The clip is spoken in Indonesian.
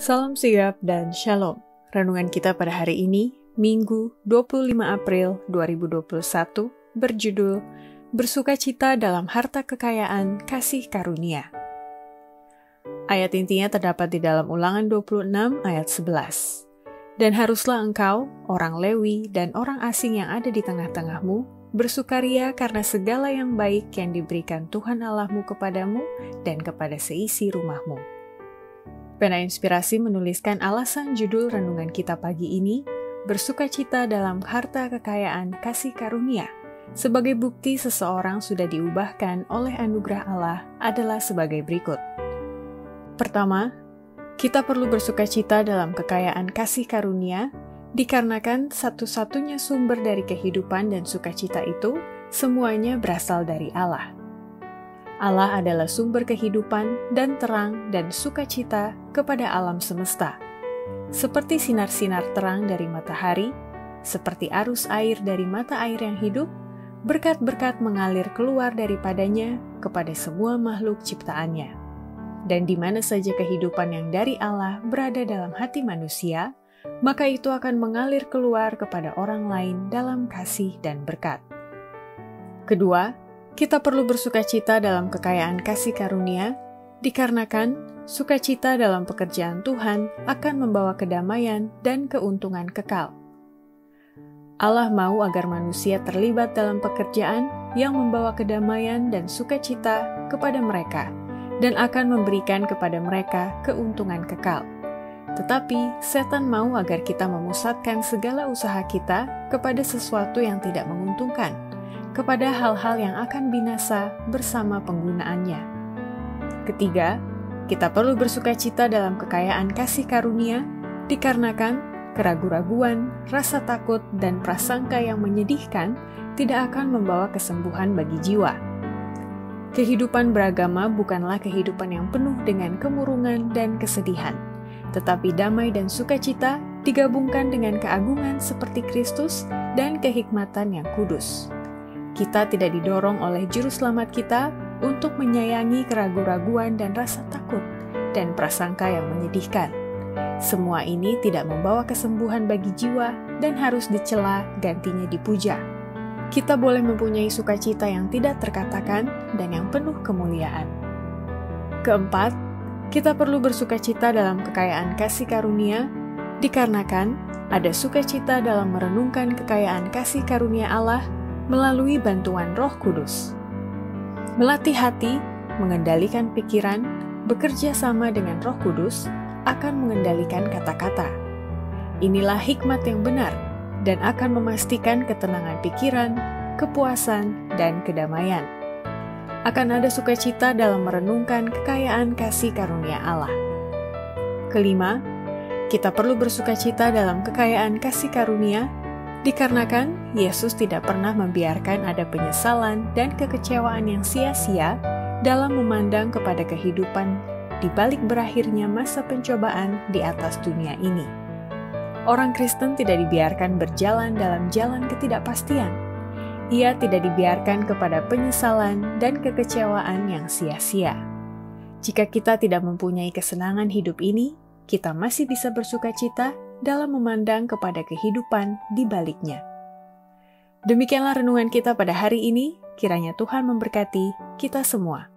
Salam sigap dan shalom. Renungan kita pada hari ini, Minggu 25 April 2021, berjudul Bersukacita dalam harta kekayaan kasih karunia. Ayat intinya terdapat di dalam Ulangan 26 ayat 11. Dan haruslah engkau, orang Lewi dan orang asing yang ada di tengah-tengahmu, bersukaria karena segala yang baik yang diberikan Tuhan Allahmu kepadamu dan kepada seisi rumahmu. Pena Inspirasi menuliskan alasan judul renungan kita pagi ini, Bersukacita dalam harta kekayaan kasih karunia, sebagai bukti seseorang sudah diubahkan oleh anugerah Allah adalah sebagai berikut. Pertama, kita perlu bersukacita dalam kekayaan kasih karunia, dikarenakan satu-satunya sumber dari kehidupan dan sukacita itu semuanya berasal dari Allah. Allah adalah sumber kehidupan dan terang dan sukacita kepada alam semesta. Seperti sinar-sinar terang dari matahari, seperti arus air dari mata air yang hidup, berkat-berkat mengalir keluar daripadanya kepada semua makhluk ciptaannya. Dan di mana saja kehidupan yang dari Allah berada dalam hati manusia, maka itu akan mengalir keluar kepada orang lain dalam kasih dan berkat. Kedua, kita perlu bersukacita dalam kekayaan kasih karunia, dikarenakan sukacita dalam pekerjaan Tuhan akan membawa kedamaian dan keuntungan kekal. Allah mau agar manusia terlibat dalam pekerjaan yang membawa kedamaian dan sukacita kepada mereka, dan akan memberikan kepada mereka keuntungan kekal. Tetapi setan mau agar kita memusatkan segala usaha kita kepada sesuatu yang tidak menguntungkan, kepada hal-hal yang akan binasa bersama penggunaannya. Ketiga, kita perlu bersukacita dalam kekayaan kasih karunia, dikarenakan keraguan-raguan, rasa takut, dan prasangka yang menyedihkan tidak akan membawa kesembuhan bagi jiwa. Kehidupan beragama bukanlah kehidupan yang penuh dengan kemurungan dan kesedihan, tetapi damai dan sukacita digabungkan dengan keagungan seperti Kristus dan kehikmatan yang kudus. Kita tidak didorong oleh juru selamat kita untuk menyayangi keraguan-raguan dan rasa takut dan prasangka yang menyedihkan. Semua ini tidak membawa kesembuhan bagi jiwa dan harus dicela, gantinya dipuja. Kita boleh mempunyai sukacita yang tidak terkatakan dan yang penuh kemuliaan. Keempat, kita perlu bersukacita dalam kekayaan kasih karunia, dikarenakan ada sukacita dalam merenungkan kekayaan kasih karunia Allah melalui bantuan Roh Kudus. Melatih hati, mengendalikan pikiran, bekerja sama dengan Roh Kudus akan mengendalikan kata-kata. Inilah hikmat yang benar dan akan memastikan ketenangan pikiran, kepuasan, dan kedamaian. Akan ada sukacita dalam merenungkan kekayaan kasih karunia Allah. Kelima, kita perlu bersukacita dalam kekayaan kasih karunia, dikarenakan Yesus tidak pernah membiarkan ada penyesalan dan kekecewaan yang sia-sia dalam memandang kepada kehidupan di balik berakhirnya masa pencobaan di atas dunia ini. Orang Kristen tidak dibiarkan berjalan dalam jalan ketidakpastian. Ia tidak dibiarkan kepada penyesalan dan kekecewaan yang sia-sia. Jika kita tidak mempunyai kesenangan hidup ini, kita masih bisa bersukacita dalam memandang kepada kehidupan di baliknya. Demikianlah renungan kita pada hari ini, kiranya Tuhan memberkati kita semua.